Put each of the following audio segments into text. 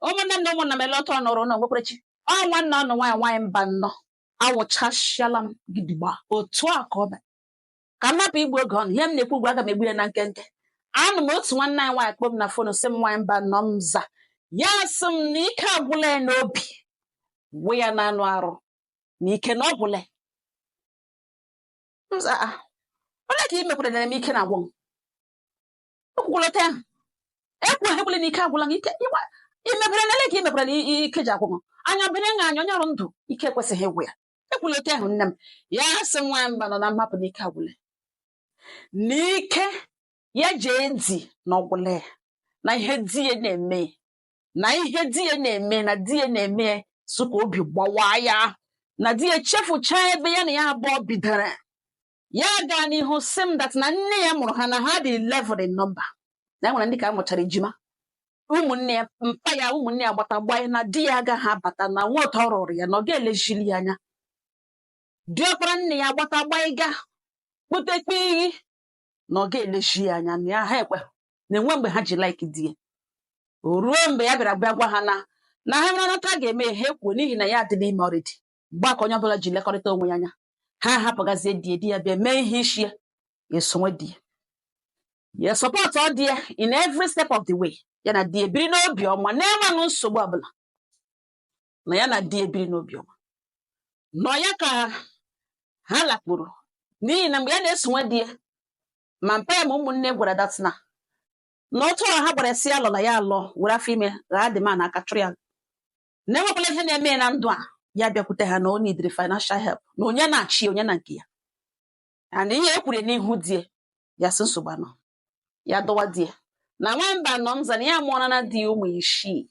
ụmụnne m na ụmụnna m elọta ọnọrọ na okpukperechi nwanne ọnụ nwaanyị mba nnọọ awụchasịala m gidigba otu a ka ọ bụ ka m hapụ igbu oge ọnụ ihe m na-ekwu ugwu aga m egbu ya na nkenke anụ m otu nwanne anyị nwaanyị kpọọ m na fon sị m nwaanyị mba nnọọ m za ya sị m na ike agwụla ya n'obi gwe ya na anụ arụ na ike na ọ gwụla onye ka ị mekwara na m ike na-agwụ m okwukwulọta ahụ ekwughị n'ike agwụla ike imebere na ele ka imekwara na ike ji agwụ m anya bere nya anya onye ọrụ ndụ ike ekwesịghị ịgwụ ya ekwulọta ahụ nne m ya sị nwaanyị mba nọ na mmapụ n'ike agwụla n'ike ya jee di na ọgwụla ya na ihe di ya na-eme na ihe di ya na-eme na di ya na-eme so ka obi gbawa ya na di ya chefucha ebe ya na ya abụọ bidoro ya gaa n'ihu sị m dat na nne ya mụrụ ha na ha dị 11 in number na enwere ndị ka a mụchara ejima ụmụnne ya mpa ya ụmụnne ya gbata gbanye na di ya agaghị abata na nwa ụtọ rụrụ ya na ọ ga-elejili ya anya diọkpara nne ya gbata gbanye ga kputekpe iyi na ọ ga-eleji ya anya na ya ha ekwe na enwe mgbe ha ji like di ya o ruo mgbe ya bịara bịa gwa ha na ha nwere nata ga-eme ha ekwuo n'ihi na ya adịla ime ọrịdị mgbe aka onye ọbụla ji lekọrịta onwe ya anya ha hapụgazie di ya bịa mee ihe isi ya esonwe di ya support ọ dị ya in every step of the way ya na di ebiri n'obi ọma na-enweghị nsogbu ọbụla na ya na di ebiri n'obi ọma nọ ya ka ha lakpuru n'ihi na mgbe ya na-esonwe di ya ma mpa ya ma ụmụnne gwara datina na otu ọrụ ha gwara si ya lọla ya alọ were afọ ime gha dị ma na aka chụrụ ya na enwekwala ihe na-eme na ndụ a ya bịakwute ha na o nidiri financial help na onye na-achị onye na nke ya na ihe ekwure n'ihu di ya sị nsogbu anọ ya dọwa di ya na nwamba nọ m za na ya mụọra na di ụmụ isii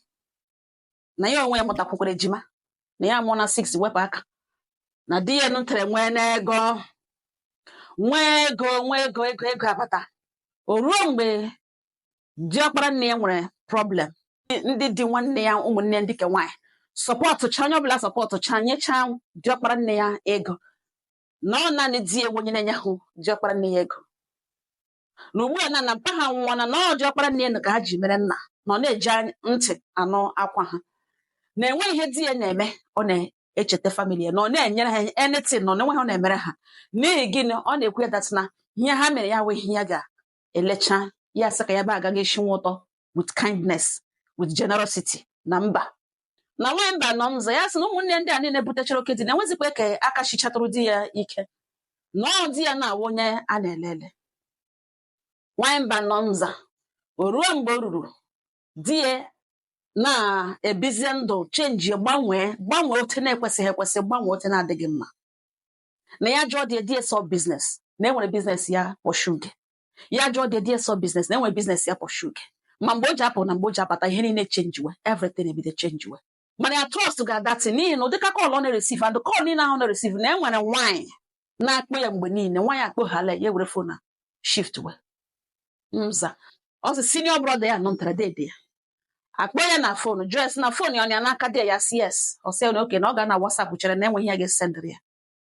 na ya onwe ya mụtakwukwara ejima na ya mụọ na 6 wepụ aka na di ya nụtere nwee ego abata o ruo mgbe diọkpara nne ya nwere problem ndị di nwanne ya ụmụnne ndị ke nwaanyị sọpọtụ cha onye ọbụla sọpọtụ cha nyecha diọkpara nne ya ego na ọ naanị di ewu onye na-enye hụ diọkpara nne ya ego na ugbu a na mpa ha nwụọna na ọ diọkpara nne ya ka ha ji mere nna na ọ na-eji ntị anụ akwa ha na-enwe ihe di ya na-eme ọ na-echeta famili ya na ọ na-enyere ha anything na ọ na-enwe ha ọ na-emere ha n'ihi gịnị ọ na-ekwu ya datina ihe ha mere ya wee ihe ya ga-elecha ya sị ka ya ba agaghị esi nwa ụtọ with kindness with generosity na mba na nwaanyị mba nọ nzọ ya sị na ụmụnne ndị a niile butechara oke di na-enwezikwa ka aka chichatụrụ di ya ike na ọ di ya na-awụ onye a na-elele nwaanyị mba nọ nza o ruo mgbe o ruru di ya na-ebizie ndụ chenji gbanwee ote na-ekwesịghị ekwesị gbanwee ote na-adịghị mma na ya jụọ di sọ biznes na enwere biznes ya pọshuge ya jụọ di sọ biznes na enwere biznes ya pọshuge ma mgbe o ji apụ na mgbe o ji apata ihe niile chenjiwe everything ebido chenjiwe mana ya trọst ga-adati n'ihi na ụdịka kọl ọ na-eresive and kọl niile ahụ na-eresive na enwere nwaanyị na-akpọ ya mgbe niile nwaanyị akpọghala ya were fon na shift we nza ọ sị senior brother ya nọntere dede ya akpọ ya na fon jụọ na fon ya n'aka di ya si yes ọ sị na oke na ọ ga na WhatsApp chere na enweghị ya ga-esendịrị ya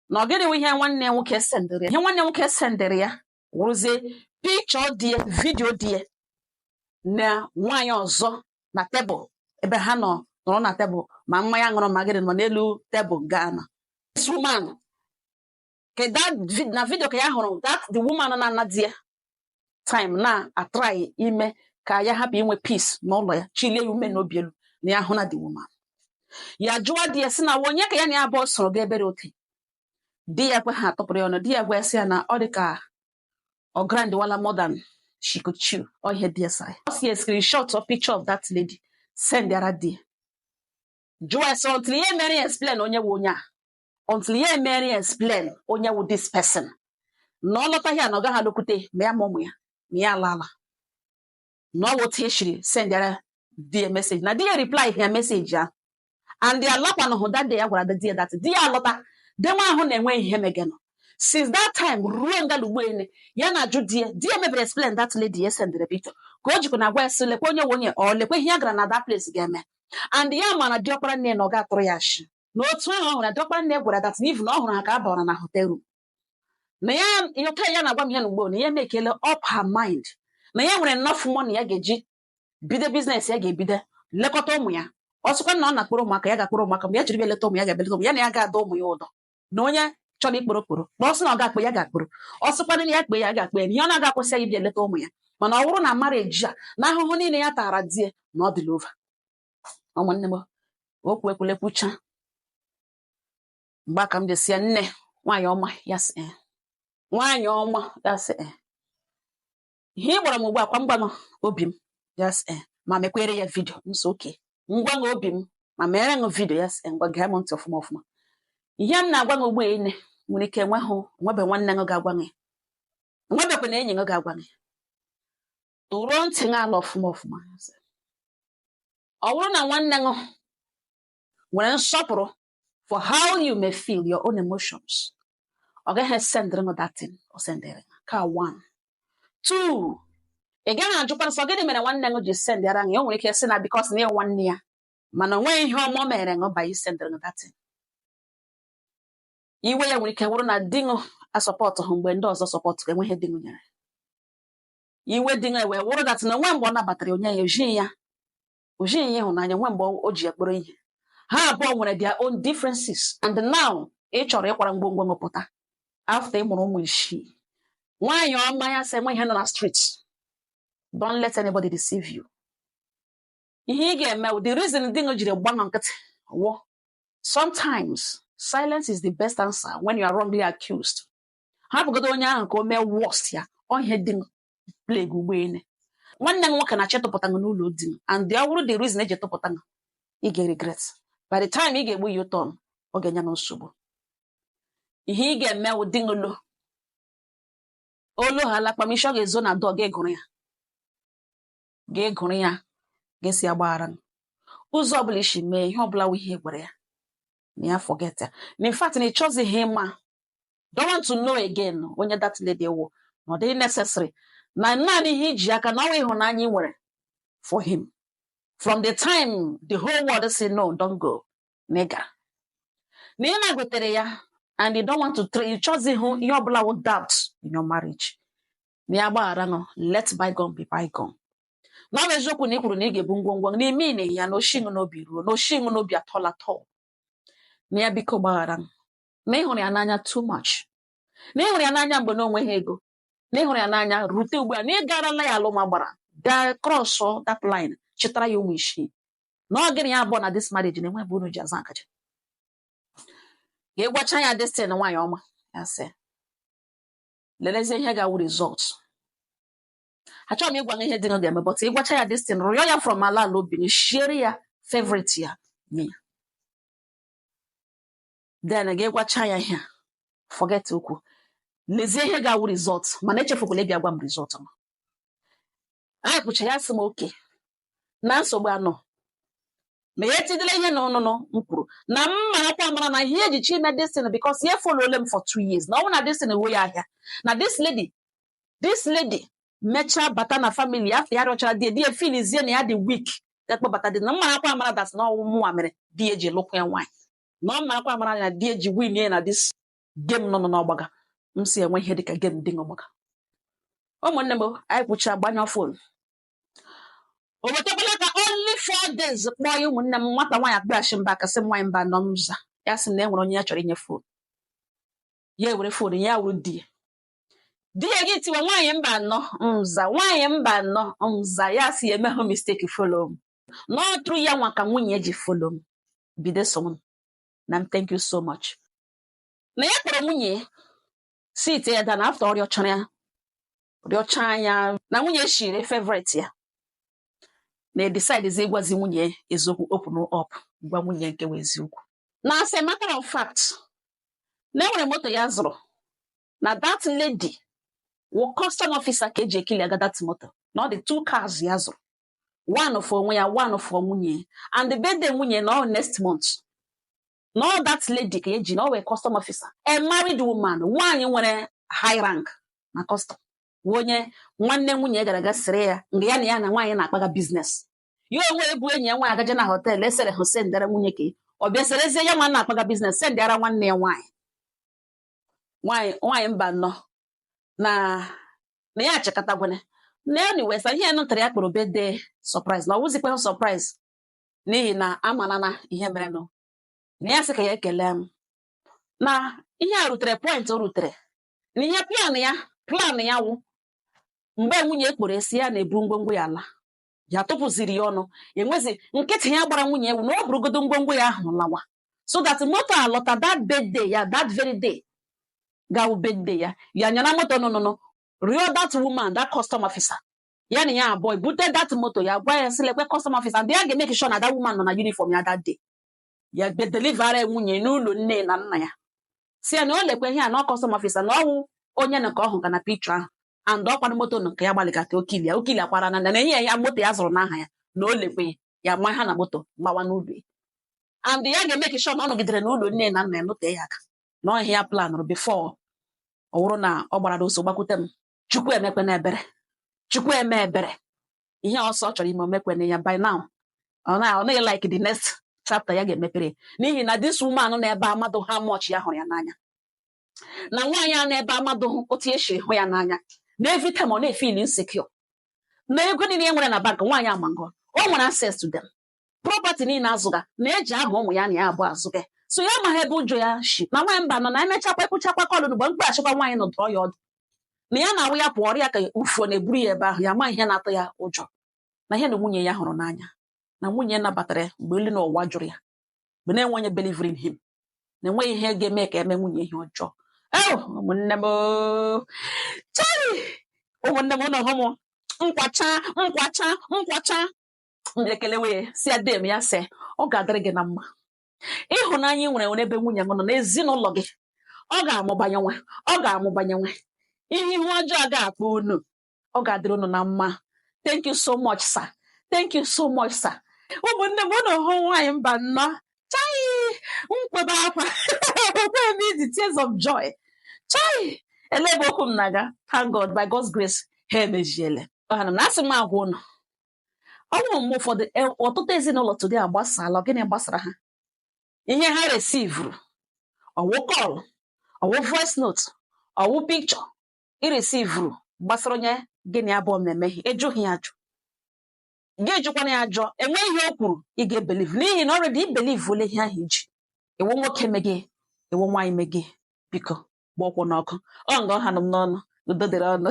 na ọ gịnị ihe nwanne nwoke sendịrị ya ihe nwanne nwoke sendịrị ya wụrụzie pikchọ dị ya vidio dị ya na nwaanyị ọzọ na tebụl ebe ha nọrọ na tebụl ma mmanya ṅụrụ ma gịnị nọ n'elu tebụl Ghana this woman na vidio ka ya hụrụ that the woman na-ana di ya time na-atrai ime ka ya hapụ inwe peace n'ụlọ ya chilie ya ume n'obi elu na ya hụ na the woman ya jụọ di ya sị na onye ka ya na ya abụọ soro ga ebere oke di ya kwe ha tọpụrụ ya ọnụ di ya gwa ya sị ya na ọ dị ka ọ grandwala more than she could chew or ihe di ya sa ọ si a screenshot or picture of that lady send yara di ya jụọ ya sị until ya mere ya explain onye wụ onye a until ya mere ya explain onye wụ this person na ọ lọta ya na ọ gaghị alụkwute ma ya ma ụmụ ya ma ya alala na ọ wụta eshiri send yara di ya message na di ya reply ya message ya and ya lakwa na hụ that day ya gwara di ya that di ya alọta denwa ahụ na-enwe ihe megenụ since that time ruo ngalugbuene ya na-ajụ di ya mebere explain that lady ya sendere picture ka o jikwa na agwa ya sị lekwa onye onye ọ lekwa ihe ya gara na that place ga-eme and ya ma na diọkpara nne na ọ ga-atụrụ ya shi na otu ahụ ọ hụrụ na diọkpara nne gwara that even na ọ hụrụ ha ka a bara na hotel room na ya ịta ya na-agwa m ya n'ugbo na ya mekele up her mind na ya nwere enough money ya ga-eji bido business ya ga-ebido lekọta ụmụ ya ọsụkwa na ọ na-akpọrọ ụmụaka ya ga-akpọrọ ụmụaka mgbe ya jiri beleta ụmụ ya ga-ebeleta ụmụ ya na ya ga-ada ụmụ ya ụdọ na onye chọrọ ikporo kporo na ọsị na ọ ga-akpọ ya ga-akporo ọsịkwana na ya kpe ya ga-akpe ya na ihe ọ na-agakwụsịghị ịbịa eleta ụmụ ya mana ọ bụrụ na marriage a na ahụhụ niile ya tara die na ọ dịla ova ụmụnne m okwu ekwulekwucha mgbe aka m jesi ya nne nwaanyị ọma ya sị nwaanyị ọma ya sị ihe ị gbara m ugbu a kwa mgbanụ obi m ya sị ma mekwere ya vidio nso oke ngwa obi m ma mere ṅụ vidio ya sị ngwa gee m ntị ọfụma ọfụma ihe m na-agwa ṅụ ugbu a ine nwere ike nwebe nwanne ṅụ ga-agwa ṅụ nwebekwa na enyi ṅụ ga-agwa ṅụ tụrụ ntị ṅụ ala ọfụma ọfụma ọ bụrụ na nwanne ṅụ nwere nsọpụrụ for how you may feel your own emotions ọ gaghị sendịrị ṅụ datin o sendịrị ka 1 2 ị gaghị ajụkwa nsọ gịnị mere nwanne ṅụ ji sendịara ṅụ o nwere ike sị na bikos na nwanne ya mana onweghị ihe ọma mere ṅụ by sendịrị ṅụ datin iwe ya nwere ike wụrụ na di ṅụ asọpọtụ hụ mgbe ndị ọzọ sọpọtụ enweghị di ṅụ nyere iwe di ṅụ wee wụrụ datin na nwe mgbe ọ nabatara onye ya ojighị ya ịhụnanya nwe mgbe o ji ekporo ihe ha abụọ nwere their own differences and now ị chọrọ ịkwara ngwongwo ṅụpụta after ị mụrụ ụmụ isii nwaanyị ọma ya sị enwe ihe nọ na street don't let anybody deceive you ihe ị ga-eme the reason di ṅụ jiri gbanọ nkịtị wụ sometimes silence is the best answer when you are wrongly accused hapụgodo onye ahụ ka o mee worst ya ihe di ṅụ plague ugboene nwanne m nwoke na-achọ ịtụpụta ṅụ n'ụlọ di ṅụ and ọ bụrụ the reason eji tụpụta ṅụ ị ga-regret by the time ị ga-egbu ya ụtọ ọ ga-enye m nsogbu ihe ị ga-eme wụ di ṅụ olu ha lakpamisi ọ ga-ezo na dọ ga-egụrụ ya ga-esi agbaghara ụzọ ọbụla isi mee ihe ọbụla wụ ihe gwara ya na ya forget ya na in fact na ị chọzighị ịma don't want to know again onye that lady wụ na ọ dịghị necessary na naanị ihe iji aka na ọnwa ịhụnanya ị nwere for him from the time the whole world say no don't go nega na ị na-gotere ya and you don't want to ị chọzighị ihe ọbụla wụ doubt in your marriage na ya gbaghara nọ let bygone be bygone na ọ bụ eziokwu na ị kwuru na ị ga-ebu ngwongwo n'ime ine ya na oshiṅụ n'obi ruo na oshiṅụ n'obi atọla atọ na ya biko gbaghara na ịhụrụ ya n'anya too much na ịhụrụ ya n'anya mgbe na onweghị ego na ịhụrụ ya n'anya rute ugbu a na ị garala ya alụma gbara gaa cross that line chịtara ya ụmụ isii na ọ gịnị ya abụọ na this marriage na enwe bụ unu ji aza akaja ga-egwacha ya destin nwaanyị ọma ya sị lelezie ihe ga-awụ result achọrọ m ịgwa ihe dị ṅụ ga-eme but ịgwacha ya destin rịọ ya from ala obi shiere ya favorite ya nye ya then ga-egwacha ya ihe forget okwu lezie ihe ga-awụ result mana echefukwala ịbịa gwa m result m anyị kwụcha ya sị m oke na nsogbu anọ ma ya etidela ihe na ọnụnụ m kwuru na mma akwa amara na ihe ejichi ime destin because ya follow m for 2 years na ọ bụ na destin ewe ya ahịa na this lady mechaa bata na family after ya rịọchara di filizie na ya dị weak ekpebata dị na mma akwa amara dat na ọnwụ mụnwa mere di eji lụkwa ya nwaanyị na mma akwa amara na di eji win ya na this game nọ n'ọgbaga m si enwe ihe dịka game dị n'ọgbaga ụmụnne m anyị kwụcha gbanya fon o wetakwala ka only 4 days kpọọ ya ụmụnne m nwata nwaanyị akpịachi mba aka sị m nwaanyị mba nọ m za ya sị na e nwere onye ya chọrọ inye fon ya ewere fon ya wuru di ya gị tiwa nwaanyị mba anọ mza nwaanyị mba anọ mza ya si emehụ mistake follow m n'ọtụrụ ya nwa ka nwunye ji follow m bido so m na m thank you so much na ya kpọrọ nwunye si ite ya da na after rịọcha ya na nwunye shiri favorite ya na decide ịgwazi nwunye eziokwu open up gwa nwunye nke wee eziokwu na as a matter of fact na enwere moto ya zụrụ na that lady wụ custom officer ka eji ekili aga that moto na ọ dị 2 cars ya zụrụ one for onwe ya one for nwunye and the birthday nwunye na next month na that lady ka eji na ọ wee custom officer a married woman nwaanyị nwere high rank na custom onye nwanne nwunye gara aga sịrị ya nga ya na ya na nwaanyị na-akpaga business ya onwe ebu enyi ya nwaanyị agaje na hotel esere ha sendara nwunye ka ọ bịa serezie ya nwa na-akpaga business sendara nwanne ya nwaanyị mba nọ na ya achịkọta gwene na anyway sa ihe nụtara ya kpọrọ birthday surprise na ọ wụzikwa surprise n'ihi na amana na ihe mere nụ na ya sị ka ya ekele m na ihe a rutere point o rutere na ihe plan ya wụ mgbe nwunye kpọrọ esi ya na-ebu ngwongwo ya ala ya tụpụziri ya ọnụ enwezi nkịtị ya gbara nwunye ewu na ọ bụrụgodo ngwongwo ya ahụ lawa so that moto alọta that birthday ya that very day gawu birthday ya nyana moto no rịọ that woman that custom officer ya na ya abụọ bute that moto ya gwa ya silekwe custom officer and ya ga-emeke sure na that woman nọ na uniform ya that day ya delivere nwunye n'ụlọ nne na nna ya si ya na o lekwe ihe a na custom officer na ọwụ onye na ka ọ hụ ga na picture ahụ and ọkwanụ moto nke ya gbalịkata okili akwara na ihe ya moto ya zụrụ n'aha ya na o lekwe ya ma ha na moto gbawa n'ụlọ and ya ga-emeke sure na ọ nọgidere n'ụlọ nne na nna ya note ya aka na ọhịa ya planụrụ before ọ wụrụ na ọ gbara oso gbakwute m Chukwu eme ebere ihe ọsọ chọrọ ime omekwene ya by now ọ na like the next chapter ya ga-emepere n'ihi na this woman nọ n'ebe amadụ how much ya hụrụ ya n'anya na nwaanyị a n'ebe amadụ otu esi hụ ya n'anya na every time ọ na-efeel insecure na ego niile nwere na bank nwaanyị amango o nwere access to them property niile azụga na-eji aha ụmụ ya na ya abụọ azụga so ya amaghị ebe ụjọ ya shi na nwaanyị mba nọ na emechakwa ekwuchakwa kọlụ mgbe mkpaghachikwa nwaanyị nọ dụọ ya ọdụ na ya na-awụ ya pụọ ọrịa ka ufuo na-eburu ya ebe ahụ ya ma ihe na-atụ ya ụjọ na ihe na nwunye ya hụrụ n'anya na nwunye nabatara mgbe elu n'ụwa jụrụ ya mgbe na-enweghị believe in him na enweghị ihe ga-eme ka eme nwunye ihe ọjọọ ụmụnne m ụlọ hụ m nkwacha ekele wee si adem ya sị ọ ga-adịrị gị na mma ịhụnanya ị nwere ebe nwunye m nọ n'ezinụlọ gị ọ ga-amụbanye ihe ihu ọjọọ ga-akpọ unu ọ ga-adịrị unu na mma thank you so much sir ụmụnne m ụlọ hụ nwaanyị mba nnọọ mkpebe akwa the tears of joy elebe okwu m na-aga thank God by God's grace ha emeziele ọha na asị m agwa ụnụ ọnwụ mgbe ụfọdụ ọtụtụ ezinụlọ today agbasala gịnị gbasara ha ihe ha resivuru ọwụ kọl ọwụ voice note ọwụ picture iresivuru gbasara onye gịnị abụọ na-emeghe ejughị ya ajụ ga-ejukwana ya ajọ enweghị ihe o kwuru ị ga-ebelive n'ihi na ọrịdị ibelive ole ihe ahụ iji ewu nwoke meghe ewu nwaanyị meghe biko gba ọkwụ n'ọkụ ọ nga ọha nọ m n'ọnụ udo dịrị ọnụ